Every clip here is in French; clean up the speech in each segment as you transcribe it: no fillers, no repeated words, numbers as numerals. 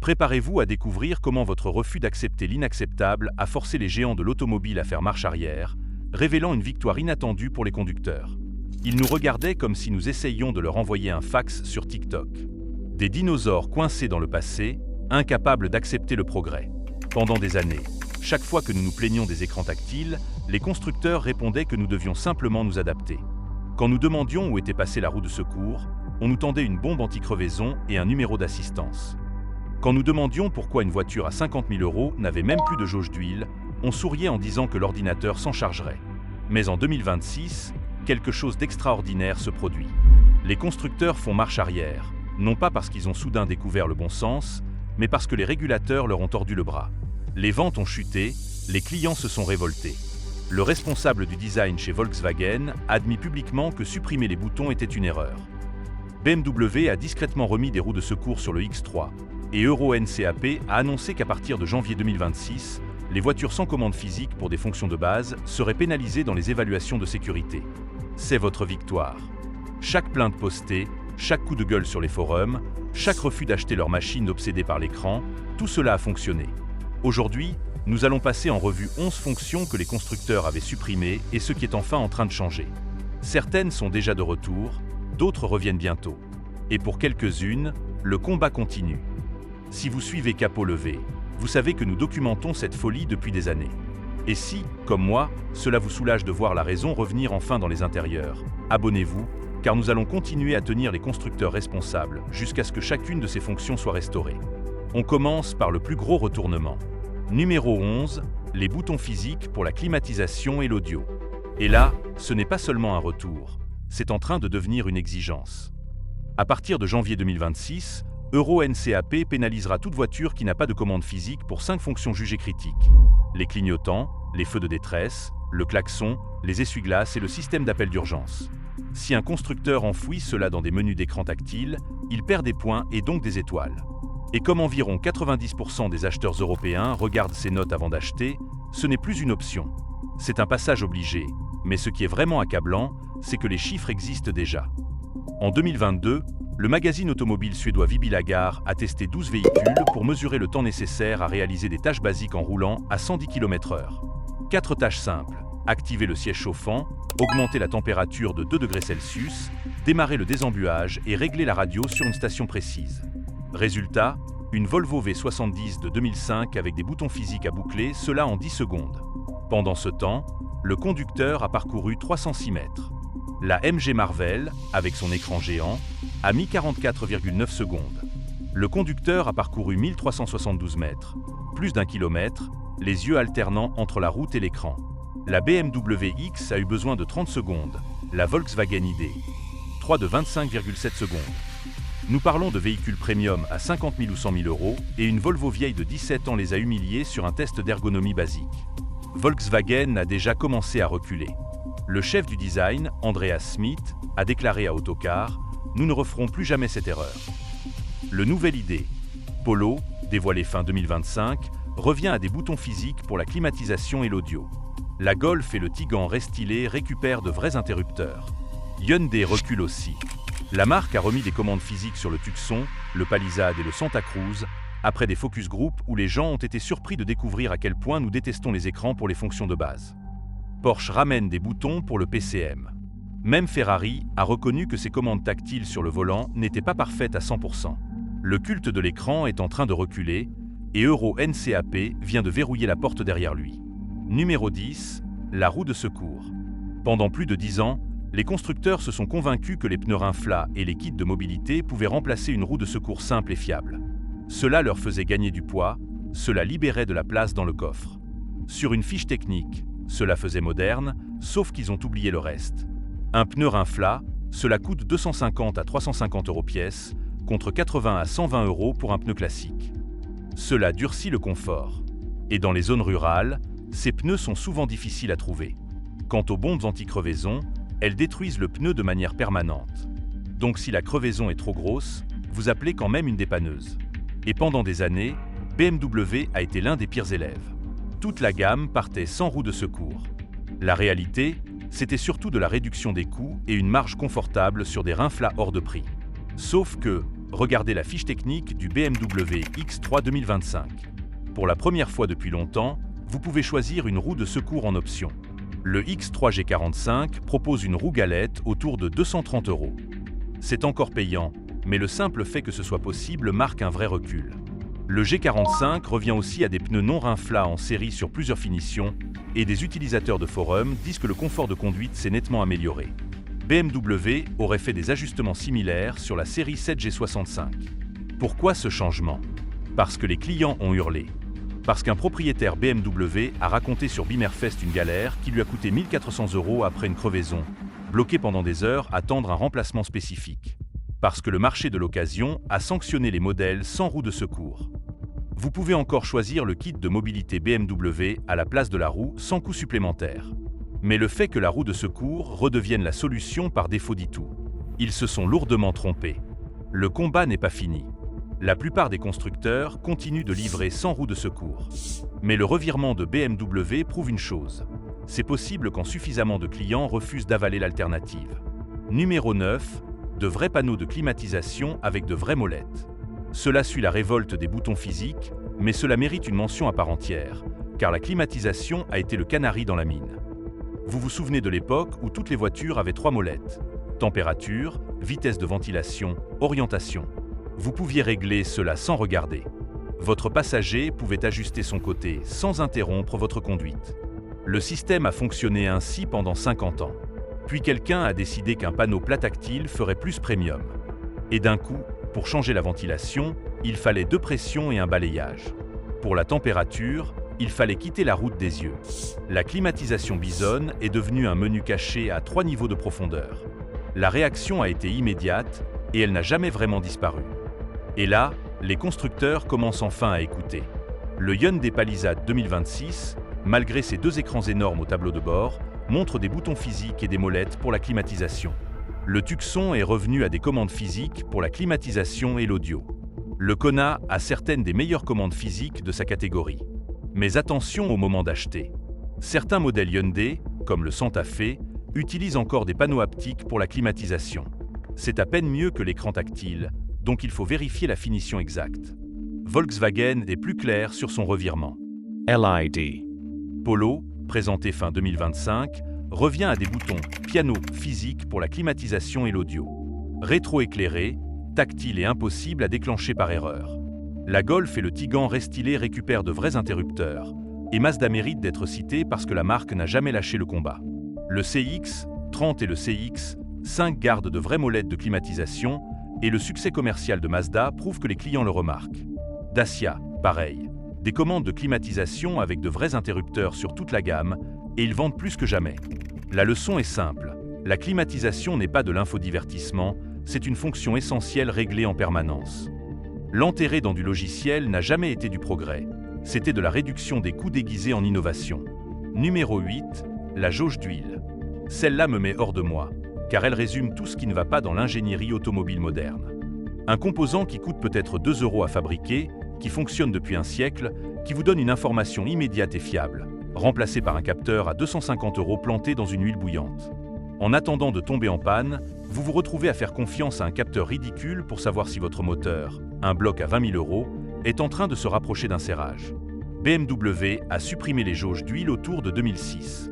Préparez-vous à découvrir comment votre refus d'accepter l'inacceptable a forcé les géants de l'automobile à faire marche arrière, révélant une victoire inattendue pour les conducteurs. Ils nous regardaient comme si nous essayions de leur envoyer un fax sur TikTok. Des dinosaures coincés dans le passé, incapables d'accepter le progrès. Pendant des années, chaque fois que nous nous plaignions des écrans tactiles, les constructeurs répondaient que nous devions simplement nous adapter. Quand nous demandions où était passée la roue de secours, on nous tendait une bombe anti-crevaison et un numéro d'assistance. Quand nous demandions pourquoi une voiture à 50 000 € n'avait même plus de jauge d'huile, on souriait en disant que l'ordinateur s'en chargerait. Mais en 2026, quelque chose d'extraordinaire se produit. Les constructeurs font marche arrière, non pas parce qu'ils ont soudain découvert le bon sens, mais parce que les régulateurs leur ont tordu le bras. Les ventes ont chuté, les clients se sont révoltés. Le responsable du design chez Volkswagen a admis publiquement que supprimer les boutons était une erreur. BMW a discrètement remis des roues de secours sur le X3, et Euro NCAP a annoncé qu'à partir de janvier 2026, les voitures sans commande physique pour des fonctions de base seraient pénalisées dans les évaluations de sécurité. C'est votre victoire. Chaque plainte postée, chaque coup de gueule sur les forums, chaque refus d'acheter leur machine obsédée par l'écran, tout cela a fonctionné. Aujourd'hui, nous allons passer en revue 11 fonctions que les constructeurs avaient supprimées et ce qui est enfin en train de changer. Certaines sont déjà de retour, d'autres reviennent bientôt. Et pour quelques-unes, le combat continue. Si vous suivez Capot Levé, vous savez que nous documentons cette folie depuis des années. Et si, comme moi, cela vous soulage de voir la raison revenir enfin dans les intérieurs, abonnez-vous, car nous allons continuer à tenir les constructeurs responsables jusqu'à ce que chacune de ces fonctions soit restaurée. On commence par le plus gros retournement. Numéro 11, les boutons physiques pour la climatisation et l'audio. Et là, ce n'est pas seulement un retour, c'est en train de devenir une exigence. À partir de janvier 2026, Euro NCAP pénalisera toute voiture qui n'a pas de commande physique pour 5 fonctions jugées critiques. Les clignotants, les feux de détresse, le klaxon, les essuie-glaces et le système d'appel d'urgence. Si un constructeur enfouit cela dans des menus d'écran tactile, il perd des points et donc des étoiles. Et comme environ 90% des acheteurs européens regardent ces notes avant d'acheter, ce n'est plus une option. C'est un passage obligé, mais ce qui est vraiment accablant, c'est que les chiffres existent déjà. En 2022, le magazine automobile suédois Vibilagar a testé 12 véhicules pour mesurer le temps nécessaire à réaliser des tâches basiques en roulant à 110 km/h. 4 tâches simples: activer le siège chauffant, augmenter la température de 2 degrés Celsius, démarrer le désembuage et régler la radio sur une station précise. Résultat, une Volvo V70 de 2005 avec des boutons physiques à boucler, cela en 10 secondes. Pendant ce temps, le conducteur a parcouru 306 mètres. La MG Marvel, avec son écran géant, a mis 44,9 secondes. Le conducteur a parcouru 1372 mètres, plus d'1 kilomètre, les yeux alternant entre la route et l'écran. La BMW X a eu besoin de 30 secondes, la Volkswagen ID, 3 de 25,7 secondes. Nous parlons de véhicules premium à 50 000 ou 100 000 € et une Volvo vieille de 17 ans les a humiliés sur un test d'ergonomie basique. Volkswagen a déjà commencé à reculer. Le chef du design, Andreas Smith, a déclaré à Autocar « Nous ne referons plus jamais cette erreur ». Le nouvel ID, Polo, dévoilé fin 2025, revient à des boutons physiques pour la climatisation et l'audio. La Golf et le Tigran restylé récupèrent de vrais interrupteurs. Hyundai recule aussi. La marque a remis des commandes physiques sur le Tucson, le Palisade et le Santa Cruz, après des focus group où les gens ont été surpris de découvrir à quel point nous détestons les écrans pour les fonctions de base. Porsche ramène des boutons pour le PCM. Même Ferrari a reconnu que ses commandes tactiles sur le volant n'étaient pas parfaites à 100%. Le culte de l'écran est en train de reculer et Euro NCAP vient de verrouiller la porte derrière lui. Numéro 10, la roue de secours. Pendant plus de 10 ans, les constructeurs se sont convaincus que les pneus Rinfla et les kits de mobilité pouvaient remplacer une roue de secours simple et fiable. Cela leur faisait gagner du poids, cela libérait de la place dans le coffre. Sur une fiche technique, cela faisait moderne, sauf qu'ils ont oublié le reste. Un pneu Rinfla, cela coûte 250 à 350 € pièce, contre 80 à 120 € pour un pneu classique. Cela durcit le confort. Et dans les zones rurales, ces pneus sont souvent difficiles à trouver. Quant aux bombes anti-crevaison, elles détruisent le pneu de manière permanente. Donc si la crevaison est trop grosse, vous appelez quand même une dépanneuse. Et pendant des années, BMW a été l'un des pires élèves. Toute la gamme partait sans roue de secours. La réalité, c'était surtout de la réduction des coûts et une marge confortable sur des Rinfla hors de prix. Sauf que, regardez la fiche technique du BMW X3 2025. Pour la première fois depuis longtemps, vous pouvez choisir une roue de secours en option. Le X3 G45 propose une roue galette autour de 230 €. C'est encore payant, mais le simple fait que ce soit possible marque un vrai recul. Le G45 revient aussi à des pneus non rinflats en série sur plusieurs finitions, et des utilisateurs de forums disent que le confort de conduite s'est nettement amélioré. BMW aurait fait des ajustements similaires sur la série 7G65. Pourquoi ce changement? Parce que les clients ont hurlé. Parce qu'un propriétaire BMW a raconté sur Bimerfest une galère qui lui a coûté 1 400 € après une crevaison, bloqué pendant des heures à attendre un remplacement spécifique. Parce que le marché de l'occasion a sanctionné les modèles sans roue de secours. Vous pouvez encore choisir le kit de mobilité BMW à la place de la roue sans coût supplémentaire. Mais le fait que la roue de secours redevienne la solution par défaut dit tout. Ils se sont lourdement trompés. Le combat n'est pas fini. La plupart des constructeurs continuent de livrer sans roue de secours. Mais le revirement de BMW prouve une chose. C'est possible quand suffisamment de clients refusent d'avaler l'alternative. Numéro 9. De vrais panneaux de climatisation avec de vraies molettes. Cela suit la révolte des boutons physiques, mais cela mérite une mention à part entière, car la climatisation a été le canari dans la mine. Vous vous souvenez de l'époque où toutes les voitures avaient 3 molettes. Température, vitesse de ventilation, orientation. Vous pouviez régler cela sans regarder. Votre passager pouvait ajuster son côté sans interrompre votre conduite. Le système a fonctionné ainsi pendant 50 ans. Puis quelqu'un a décidé qu'un panneau plat tactile ferait plus premium. Et d'un coup, pour changer la ventilation, il fallait 2 pressions et un balayage. Pour la température, il fallait quitter la route des yeux. La climatisation Bison est devenue un menu caché à 3 niveaux de profondeur. La réaction a été immédiate et elle n'a jamais vraiment disparu. Et là, les constructeurs commencent enfin à écouter. Le Hyundai Palisade 2026, malgré ses 2 écrans énormes au tableau de bord, montre des boutons physiques et des molettes pour la climatisation. Le Tucson est revenu à des commandes physiques pour la climatisation et l'audio. Le Kona a certaines des meilleures commandes physiques de sa catégorie. Mais attention au moment d'acheter. Certains modèles Hyundai, comme le Santa Fe, utilisent encore des panneaux haptiques pour la climatisation. C'est à peine mieux que l'écran tactile, donc il faut vérifier la finition exacte. Volkswagen est plus clair sur son revirement. LID. Polo, présenté fin 2025, revient à des boutons piano physiques pour la climatisation et l'audio. Rétro-éclairé, tactile et impossible à déclencher par erreur. La Golf et le Tiggan restylé récupèrent de vrais interrupteurs, et Mazda mérite d'être cité parce que la marque n'a jamais lâché le combat. Le CX-30 et le CX-5 gardent de vraies molettes de climatisation, et le succès commercial de Mazda prouve que les clients le remarquent. Dacia, pareil. Des commandes de climatisation avec de vrais interrupteurs sur toute la gamme, et ils vendent plus que jamais. La leçon est simple. La climatisation n'est pas de l'infodivertissement, c'est une fonction essentielle réglée en permanence. L'enterrer dans du logiciel n'a jamais été du progrès. C'était de la réduction des coûts déguisés en innovation. Numéro 8, la jauge d'huile. Celle-là me met hors de moi, car elle résume tout ce qui ne va pas dans l'ingénierie automobile moderne. Un composant qui coûte peut-être 2 € à fabriquer, qui fonctionne depuis un siècle, qui vous donne une information immédiate et fiable, remplacé par un capteur à 250 € planté dans une huile bouillante. En attendant de tomber en panne, vous vous retrouvez à faire confiance à un capteur ridicule pour savoir si votre moteur, un bloc à 20 000 €, est en train de se rapprocher d'un serrage. BMW a supprimé les jauges d'huile autour de 2006.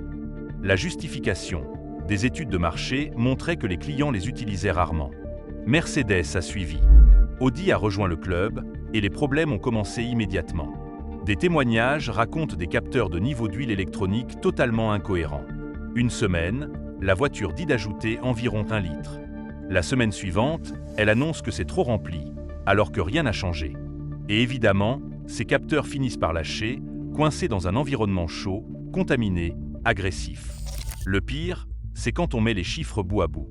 La justification des études de marché montrait que les clients les utilisaient rarement. Mercedes a suivi. Audi a rejoint le club et les problèmes ont commencé immédiatement. Des témoignages racontent des capteurs de niveau d'huile électronique totalement incohérents. Une semaine, la voiture dit d'ajouter environ 1 litre. La semaine suivante, elle annonce que c'est trop rempli, alors que rien n'a changé. Et évidemment, ces capteurs finissent par lâcher, coincés dans un environnement chaud, contaminé, agressif. Le pire, c'est quand on met les chiffres bout à bout.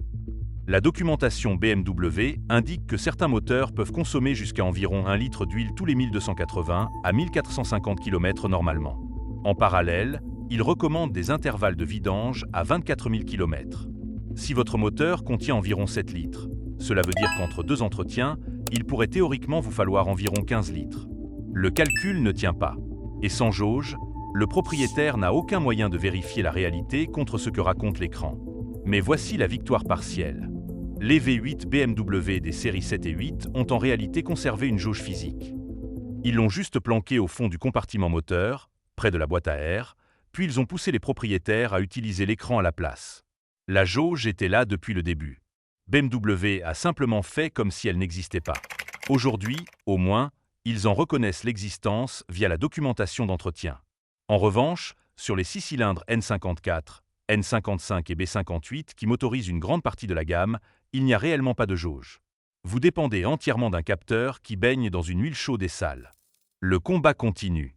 La documentation BMW indique que certains moteurs peuvent consommer jusqu'à environ 1 litre d'huile tous les 1280 à 1450 km normalement. En parallèle, ils recommandent des intervalles de vidange à 24 000 km. Si votre moteur contient environ 7 litres, cela veut dire qu'entre 2 entretiens, il pourrait théoriquement vous falloir environ 15 litres. Le calcul ne tient pas. Et sans jauge, le propriétaire n'a aucun moyen de vérifier la réalité contre ce que raconte l'écran. Mais voici la victoire partielle. Les V8 BMW des séries 7 et 8 ont en réalité conservé une jauge physique. Ils l'ont juste planquée au fond du compartiment moteur, près de la boîte à air, puis ils ont poussé les propriétaires à utiliser l'écran à la place. La jauge était là depuis le début. BMW a simplement fait comme si elle n'existait pas. Aujourd'hui, au moins, ils en reconnaissent l'existence via la documentation d'entretien. En revanche, sur les 6 cylindres N54, N55 et B58 qui motorisent une grande partie de la gamme, il n'y a réellement pas de jauge. Vous dépendez entièrement d'un capteur qui baigne dans une huile chaude et sale. Le combat continue.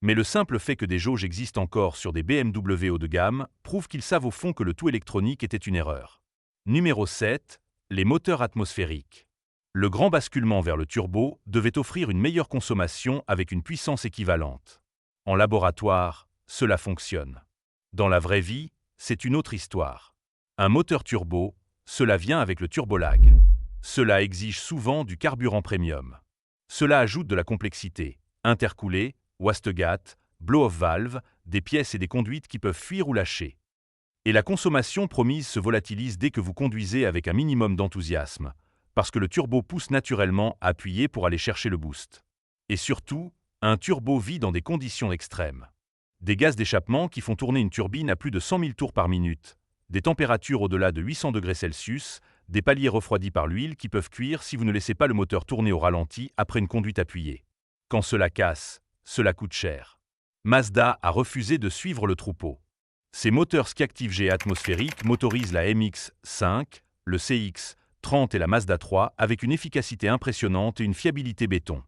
Mais le simple fait que des jauges existent encore sur des BMW haut de gamme prouve qu'ils savent au fond que le tout électronique était une erreur. Numéro 7. Les moteurs atmosphériques. Le grand basculement vers le turbo devait offrir une meilleure consommation avec une puissance équivalente. En laboratoire, cela fonctionne. Dans la vraie vie, c'est une autre histoire. Un moteur turbo, cela vient avec le turbolag. Cela exige souvent du carburant premium. Cela ajoute de la complexité, intercoolé, wastegate, blow-off valve, des pièces et des conduites qui peuvent fuir ou lâcher. Et la consommation promise se volatilise dès que vous conduisez avec un minimum d'enthousiasme, parce que le turbo pousse naturellement à appuyer pour aller chercher le boost. Et surtout, un turbo vit dans des conditions extrêmes. Des gaz d'échappement qui font tourner une turbine à plus de 100 000 tours par minute, des températures au-delà de 800 degrés Celsius, des paliers refroidis par l'huile qui peuvent cuire si vous ne laissez pas le moteur tourner au ralenti après une conduite appuyée. Quand cela casse, cela coûte cher. Mazda a refusé de suivre le troupeau. Ses moteurs Skyactiv-G atmosphériques motorisent la MX-5, le CX-30 et la Mazda 3 avec une efficacité impressionnante et une fiabilité béton.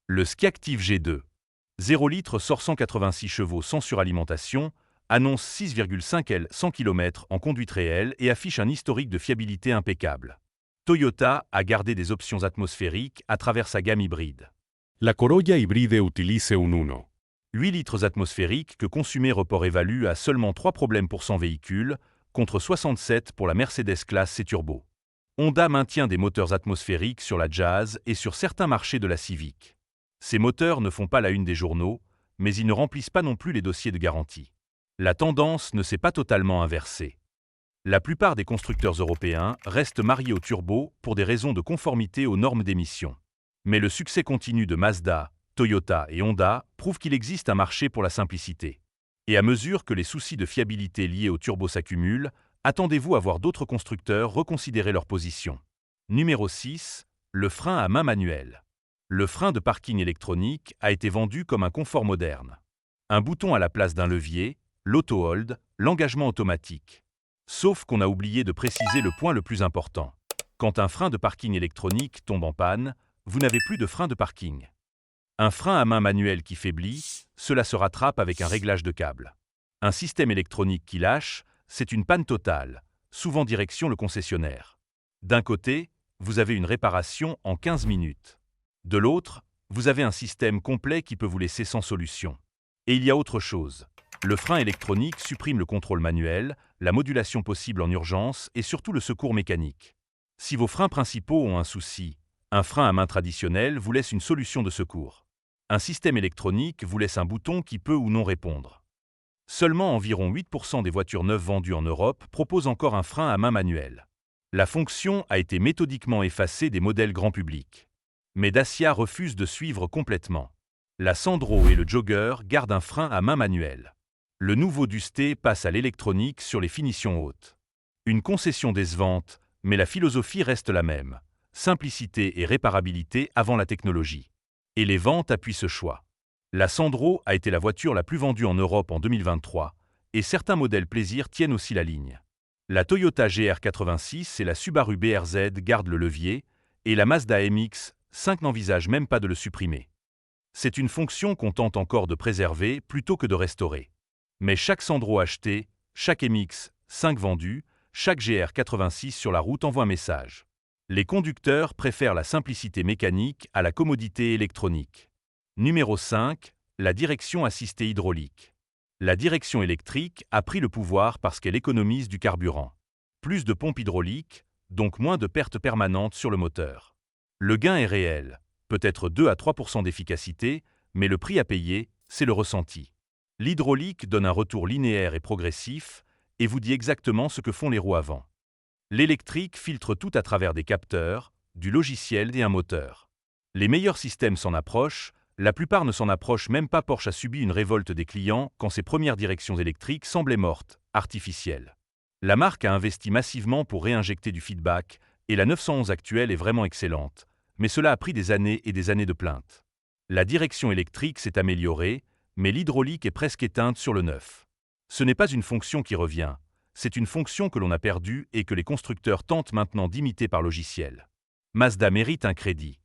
Le Skyactiv-G2, 0 litres sort 186 chevaux sans suralimentation, annonce 6,5 L 100 km en conduite réelle et affiche un historique de fiabilité impeccable. Toyota a gardé des options atmosphériques à travers sa gamme hybride. La Corolla Hybride utilise un 1. 8 litres atmosphériques que Consumer Report évalue à seulement 3 problèmes pour 100 véhicules, contre 67 pour la Mercedes Classe C Turbo. Honda maintient des moteurs atmosphériques sur la Jazz et sur certains marchés de la Civic. Ces moteurs ne font pas la une des journaux, mais ils ne remplissent pas non plus les dossiers de garantie. La tendance ne s'est pas totalement inversée. La plupart des constructeurs européens restent mariés au turbo pour des raisons de conformité aux normes d'émission. Mais le succès continu de Mazda, Toyota et Honda prouve qu'il existe un marché pour la simplicité. Et à mesure que les soucis de fiabilité liés au turbo s'accumulent, attendez-vous à voir d'autres constructeurs reconsidérer leur position. Numéro 6. Le frein à main manuelle. Le frein de parking électronique a été vendu comme un confort moderne. Un bouton à la place d'un levier, l'auto-hold, l'engagement automatique. Sauf qu'on a oublié de préciser le point le plus important. Quand un frein de parking électronique tombe en panne, vous n'avez plus de frein de parking. Un frein à main manuel qui faiblit, cela se rattrape avec un réglage de câble. Un système électronique qui lâche, c'est une panne totale, souvent direction le concessionnaire. D'un côté, vous avez une réparation en 15 minutes. De l'autre, vous avez un système complet qui peut vous laisser sans solution. Et il y a autre chose. Le frein électronique supprime le contrôle manuel, la modulation possible en urgence et surtout le secours mécanique. Si vos freins principaux ont un souci, un frein à main traditionnel vous laisse une solution de secours. Un système électronique vous laisse un bouton qui peut ou non répondre. Seulement environ 8% des voitures neuves vendues en Europe proposent encore un frein à main manuel. La fonction a été méthodiquement effacée des modèles grand public. Mais Dacia refuse de suivre complètement. La Sandro et le Jogger gardent un frein à main manuel. Le nouveau Dusté passe à l'électronique sur les finitions hautes. Une concession décevante, mais la philosophie reste la même. Simplicité et réparabilité avant la technologie. Et les ventes appuient ce choix. La Sandro a été la voiture la plus vendue en Europe en 2023, et certains modèles plaisir tiennent aussi la ligne. La Toyota GR86 et la Subaru BRZ gardent le levier, et la Mazda MX-5 n'envisage même pas de le supprimer. C'est une fonction qu'on tente encore de préserver plutôt que de restaurer. Mais chaque Sandro acheté, chaque MX-5 vendu, chaque GR86 sur la route envoie un message. Les conducteurs préfèrent la simplicité mécanique à la commodité électronique. Numéro 5. La direction assistée hydraulique. La direction électrique a pris le pouvoir parce qu'elle économise du carburant. Plus de pompes hydrauliques, donc moins de pertes permanentes sur le moteur. Le gain est réel, peut-être 2 à 3% d'efficacité, mais le prix à payer, c'est le ressenti. L'hydraulique donne un retour linéaire et progressif, et vous dit exactement ce que font les roues avant. L'électrique filtre tout à travers des capteurs, du logiciel et un moteur. Les meilleurs systèmes s'en approchent, la plupart ne s'en approchent même pas. Porsche a subi une révolte des clients quand ses premières directions électriques semblaient mortes, artificielles. La marque a investi massivement pour réinjecter du feedback, et la 911 actuelle est vraiment excellente, mais cela a pris des années et des années de plaintes. La direction électrique s'est améliorée, mais l'hydraulique est presque éteinte sur le neuf. Ce n'est pas une fonction qui revient, c'est une fonction que l'on a perdue et que les constructeurs tentent maintenant d'imiter par logiciel. Mazda mérite un crédit.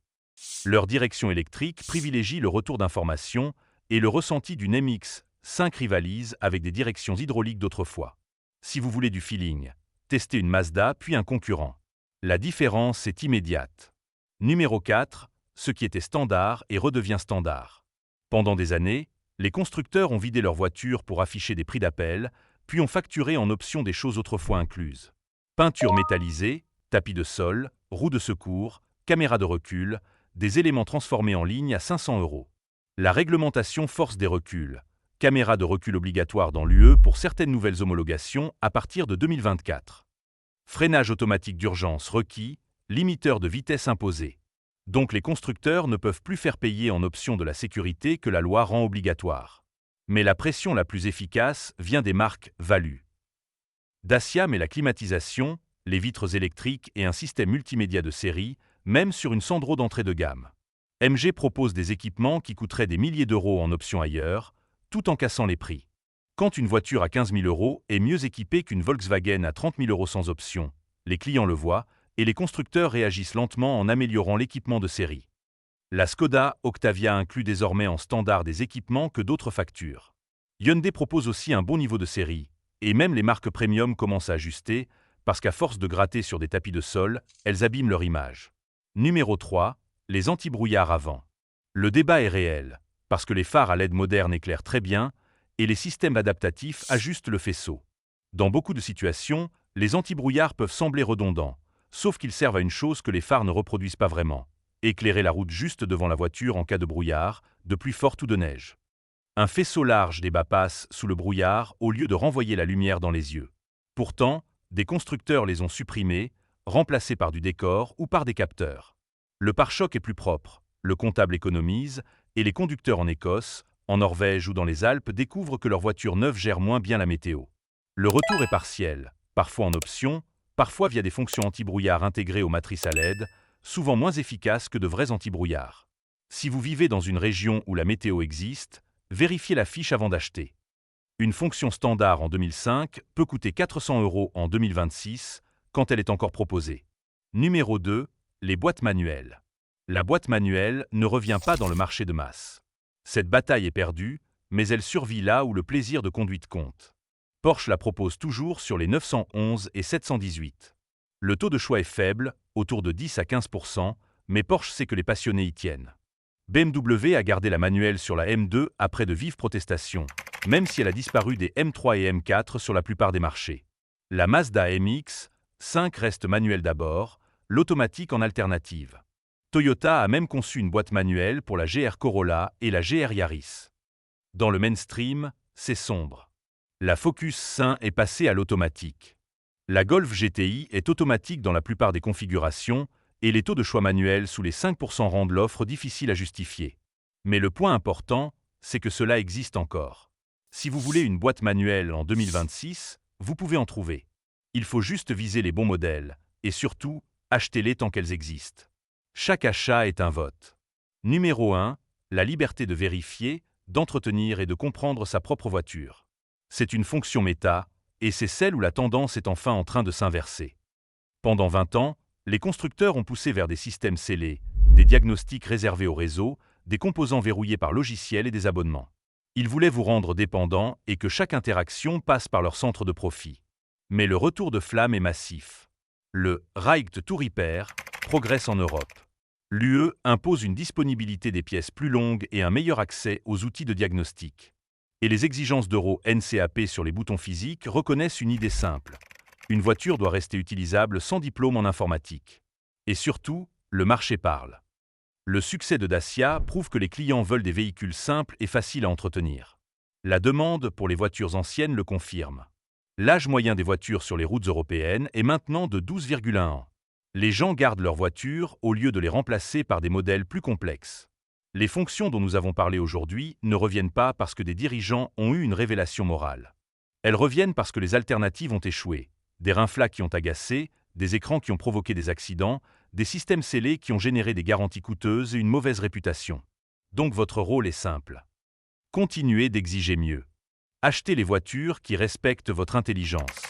Leur direction électrique privilégie le retour d'informations et le ressenti d'une MX-5 rivalise avec des directions hydrauliques d'autrefois. Si vous voulez du feeling, testez une Mazda puis un concurrent. La différence est immédiate. Numéro 4, ce qui était standard et redevient standard. Pendant des années, les constructeurs ont vidé leurs voitures pour afficher des prix d'appel, puis ont facturé en option des choses autrefois incluses. Peinture métallisée, tapis de sol, roues de secours, caméra de recul, des éléments transformés en ligne à 500 €. La réglementation force des reculs. Caméra de recul obligatoire dans l'UE pour certaines nouvelles homologations à partir de 2024. Freinage automatique d'urgence requis, limiteur de vitesse imposé. Donc les constructeurs ne peuvent plus faire payer en option de la sécurité que la loi rend obligatoire. Mais la pression la plus efficace vient des marques Value. Dacia met la climatisation, les vitres électriques et un système multimédia de série, même sur une Sandero d'entrée de gamme. MG propose des équipements qui coûteraient des milliers d'euros en option ailleurs, tout en cassant les prix. Quand une voiture à 15 000 € est mieux équipée qu'une Volkswagen à 30 000 € sans option, les clients le voient, et les constructeurs réagissent lentement en améliorant l'équipement de série. La Skoda Octavia inclut désormais en standard des équipements que d'autres facturent. Hyundai propose aussi un bon niveau de série, et même les marques premium commencent à ajuster, parce qu'à force de gratter sur des tapis de sol, elles abîment leur image. Numéro 3, les anti-brouillards avant. Le débat est réel, parce que les phares à LED modernes éclairent très bien, et les systèmes adaptatifs ajustent le faisceau. Dans beaucoup de situations, les anti-brouillards peuvent sembler redondants, sauf qu'ils servent à une chose que les phares ne reproduisent pas vraiment: éclairer la route juste devant la voiture en cas de brouillard, de pluie forte ou de neige. Un faisceau large des bas passe sous le brouillard au lieu de renvoyer la lumière dans les yeux. Pourtant, des constructeurs les ont supprimés, remplacés par du décor ou par des capteurs. Le pare-choc est plus propre, le comptable économise, et les conducteurs en Écosse, en Norvège ou dans les Alpes découvrent que leur voiture neuve gère moins bien la météo. Le retour est partiel, parfois en option, parfois via des fonctions anti-brouillard intégrées aux matrices à LED, souvent moins efficaces que de vrais anti-brouillards. Si vous vivez dans une région où la météo existe, vérifiez la fiche avant d'acheter. Une fonction standard en 2005 peut coûter 400 € en 2026, quand elle est encore proposée. Numéro 2, les boîtes manuelles. La boîte manuelle ne revient pas dans le marché de masse. Cette bataille est perdue, mais elle survit là où le plaisir de conduite compte. Porsche la propose toujours sur les 911 et 718. Le taux de choix est faible, autour de 10 à 15%, mais Porsche sait que les passionnés y tiennent. BMW a gardé la manuelle sur la M2 après de vives protestations, même si elle a disparu des M3 et M4 sur la plupart des marchés. La Mazda MX-5 reste manuelle d'abord, l'automatique en alternative. Toyota a même conçu une boîte manuelle pour la GR Corolla et la GR Yaris. Dans le mainstream, c'est sombre. La Focus 5 est passée à l'automatique. La Golf GTI est automatique dans la plupart des configurations, et les taux de choix manuels sous les 5% rendent l'offre difficile à justifier. Mais le point important, c'est que cela existe encore. Si vous voulez une boîte manuelle en 2026, vous pouvez en trouver. Il faut juste viser les bons modèles, et surtout, achetez-les tant qu'elles existent. Chaque achat est un vote. Numéro 1, la liberté de vérifier, d'entretenir et de comprendre sa propre voiture. C'est une fonction méta, et c'est celle où la tendance est enfin en train de s'inverser. Pendant 20 ans, les constructeurs ont poussé vers des systèmes scellés, des diagnostics réservés au réseau, des composants verrouillés par logiciel et des abonnements. Ils voulaient vous rendre dépendant et que chaque interaction passe par leur centre de profit. Mais le retour de flamme est massif. Le « Right to Repair » progresse en Europe. L'UE impose une disponibilité des pièces plus longue et un meilleur accès aux outils de diagnostic. Et les exigences d'Euro NCAP sur les boutons physiques reconnaissent une idée simple. Une voiture doit rester utilisable sans diplôme en informatique. Et surtout, le marché parle. Le succès de Dacia prouve que les clients veulent des véhicules simples et faciles à entretenir. La demande pour les voitures anciennes le confirme. L'âge moyen des voitures sur les routes européennes est maintenant de 12,1 ans. Les gens gardent leurs voitures au lieu de les remplacer par des modèles plus complexes. Les fonctions dont nous avons parlé aujourd'hui ne reviennent pas parce que des dirigeants ont eu une révélation morale. Elles reviennent parce que les alternatives ont échoué. Des rinflas qui ont agacé, des écrans qui ont provoqué des accidents, des systèmes scellés qui ont généré des garanties coûteuses et une mauvaise réputation. Donc votre rôle est simple. Continuez d'exiger mieux. Achetez les voitures qui respectent votre intelligence.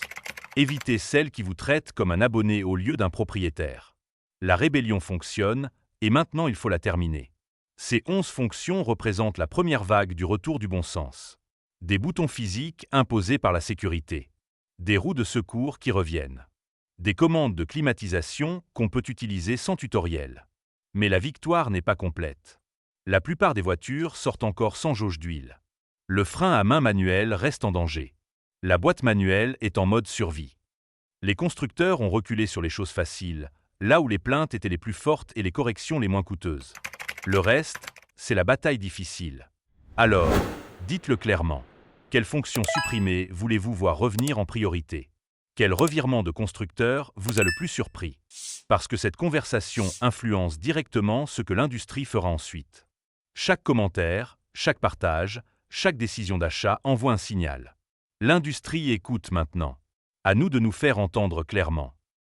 Évitez celles qui vous traitent comme un abonné au lieu d'un propriétaire. La rébellion fonctionne, et maintenant il faut la terminer. Ces 11 fonctions représentent la première vague du retour du bon sens. Des boutons physiques imposés par la sécurité. Des roues de secours qui reviennent. Des commandes de climatisation qu'on peut utiliser sans tutoriel. Mais la victoire n'est pas complète. La plupart des voitures sortent encore sans jauge d'huile. Le frein à main manuel reste en danger. La boîte manuelle est en mode survie. Les constructeurs ont reculé sur les choses faciles, là où les plaintes étaient les plus fortes et les corrections les moins coûteuses. Le reste, c'est la bataille difficile. Alors, dites-le clairement. Quelle fonction supprimée voulez-vous voir revenir en priorité? Quel revirement de constructeur vous a le plus surpris? Parce que cette conversation influence directement ce que l'industrie fera ensuite. Chaque commentaire, chaque partage, chaque décision d'achat envoie un signal. L'industrie écoute maintenant. À nous de nous faire entendre clairement.